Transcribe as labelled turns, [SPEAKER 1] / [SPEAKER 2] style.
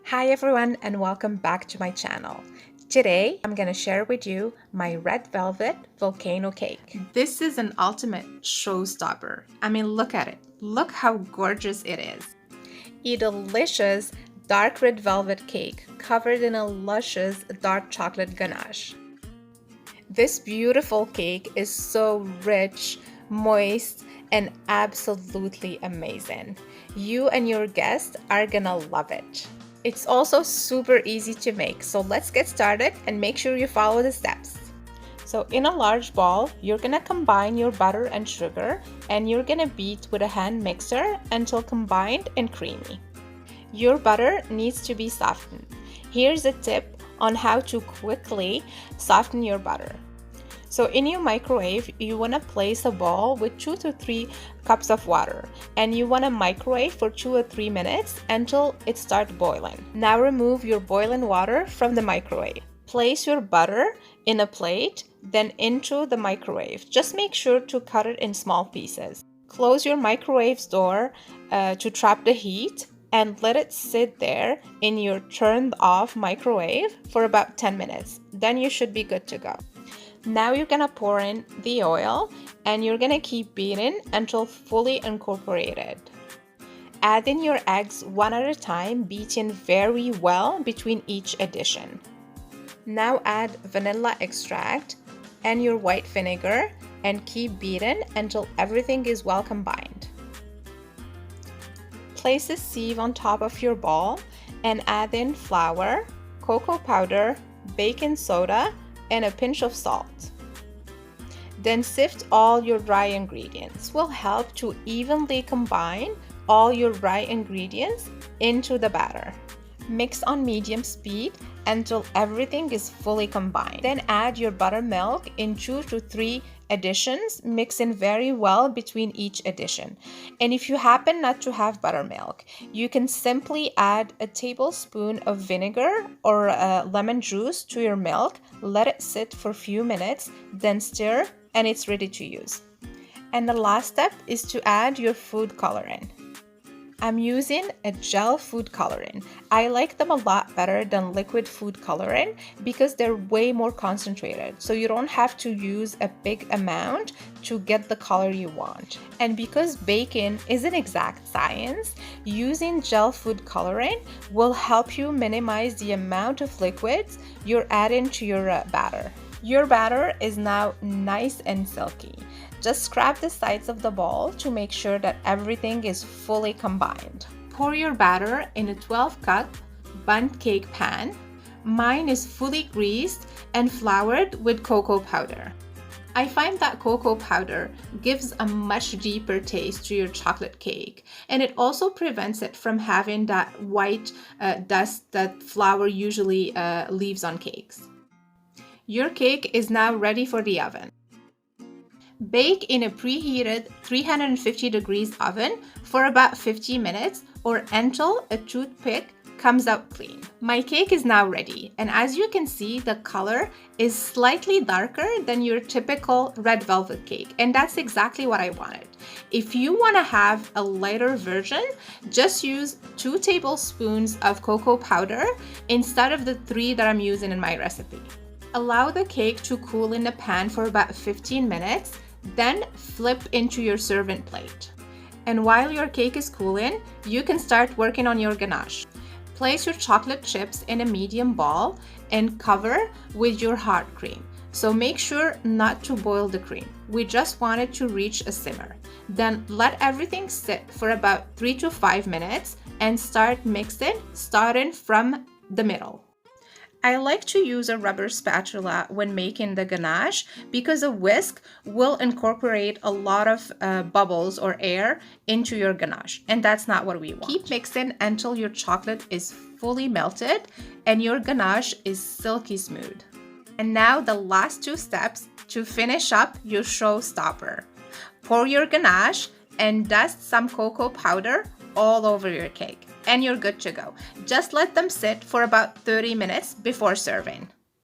[SPEAKER 1] Hi everyone and welcome back to my channel. Today I'm gonna share with you my red velvet volcano cake. This is an ultimate showstopper. I mean, look at it. Look how gorgeous it is. A delicious dark red velvet cake covered in a luscious dark chocolate ganache. This beautiful cake is so rich, moist, and absolutely amazing. You and your guests are gonna love it. It's also super easy to make, so let's get started and make sure you follow the steps. So in a large bowl, you're gonna combine your butter and sugar, and you're gonna beat with a hand mixer until combined and creamy. Your butter needs to be softened. Here's a tip on how to quickly soften your butter. So in your microwave, you want to place a bowl with 2 to 3 cups of water, and you want to microwave for 2 or 3 minutes until it starts boiling. Now remove your boiling water from the microwave. Place your butter in a plate, then into the microwave. Just make sure to cut it in small pieces. Close your microwave's door to trap the heat and let it sit there in your turned off microwave for about 10 minutes. Then you should be good to go. Now you're gonna pour in the oil and you're gonna keep beating until fully incorporated. Add in your eggs one at a time, beating very well between each addition. Now add vanilla extract and your white vinegar and keep beating until everything is well combined. Place a sieve on top of your bowl and add in flour, cocoa powder, baking soda, and a pinch of salt. Then sift all your dry ingredients. Will help to evenly combine all your dry ingredients into the batter. Mix on medium speed until everything is fully combined. Then add your buttermilk in 2 to 3 additions, mixing very well between each addition. And if you happen not to have buttermilk, you can simply add a tablespoon of vinegar or lemon juice to your milk, let it sit for a few minutes, then stir, and it's ready to use. And the last step is to add your food coloring. I'm using a gel food coloring. I like them a lot better than liquid food coloring because they're way more concentrated, so you don't have to use a big amount to get the color you want. And because baking is an exact science, using gel food coloring will help you minimize the amount of liquids you're adding to your batter. Your batter is now nice and silky. Just scrap the sides of the bowl to make sure that everything is fully combined. Pour your batter in a 12-cup bundt cake pan. Mine is fully greased and floured with cocoa powder. I find that cocoa powder gives a much deeper taste to your chocolate cake, and it also prevents it from having that white dust that flour usually leaves on cakes. Your cake is now ready for the oven. Bake in a preheated 350 degrees oven for about 50 minutes or until a toothpick comes out clean. My cake is now ready, and as you can see, the color is slightly darker than your typical red velvet cake, and that's exactly what I wanted. If you want to have a lighter version, just use 2 tablespoons of cocoa powder instead of the 3 that I'm using in my recipe. Allow the cake to cool in the pan for about 15 minutes, then flip into your serving plate. And while your cake is cooling, you can start working on your ganache. Place your chocolate chips in a medium bowl and cover with your hot cream. So make sure not to boil the cream. We just want it to reach a simmer. Then let everything sit for about 3 to 5 minutes and start mixing, starting from the middle. I like to use a rubber spatula when making the ganache because a whisk will incorporate a lot of bubbles or air into your ganache, and that's not what we want. Keep mixing until your chocolate is fully melted and your ganache is silky smooth. And now the last 2 steps to finish up your showstopper. Pour your ganache and dust some cocoa powder all over your cake, and you're good to go. Just let them sit for about 30 minutes before serving.